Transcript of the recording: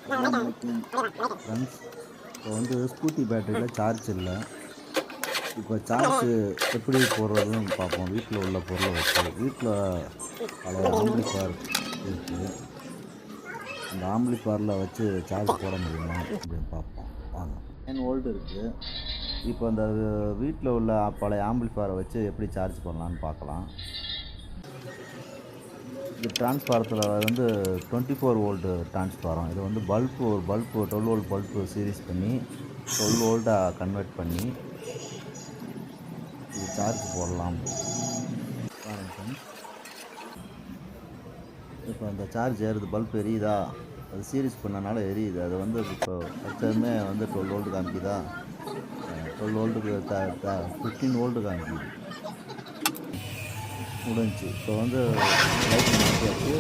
அஸ்ஸலாமு அலைக்கும் ஃப்ரெண்ட்ஸ். இப்போ வந்து ஸ்கூட்டி பேட்டரியில் சார்ஜ் இல்லை. இப்போ சார்ஜ் எப்படி போடுறதுன்னு பார்ப்போம். வீட்டில் உள்ள பொருளை வச்சு வீட்டில் பழைய ஆம்பிளிஃபயர் இருக்குது. அந்த ஆம்பிளிஃபயரில் வச்சு சார்ஜ் போட முடியுமா அப்படின்னு பார்ப்போம். வாங்க. 9 வோல்ட் இருக்குது. இப்போ அந்த வீட்டில் உள்ள பழைய ஆம்பிளிஃபயரை வச்சு எப்படி சார்ஜ் பண்ணலான்னு பார்க்கலாம். இது டிரான்ஸ்ஃபாரத்தில் வந்து 24 வோல்ட்டு டிரான்ஸ்ஃபாரம். இது வந்து ஒரு பல்பு 12 வோல்ட் பல்பு சீரிஸ் பண்ணி 12 வோல்ட்டாக கன்வெர்ட் பண்ணி இது சார்ஜ் போடலாம். இப்போ அந்த சார்ஜ் ஏறுது, பல்ப் எரியுதா? அது சீரிஸ் பண்ணனால எரியுது. அது வந்து இப்போ ஃபஸ்ட்டுமே வந்து 12 வோல்ட்டு காமிக்குதா? 12 வோல்ட்டுக்கு 15 வோல்ட்டு காமிக்குது. முடிஞ்சு இப்போ வந்து லைட் மாற்றியாச்சு.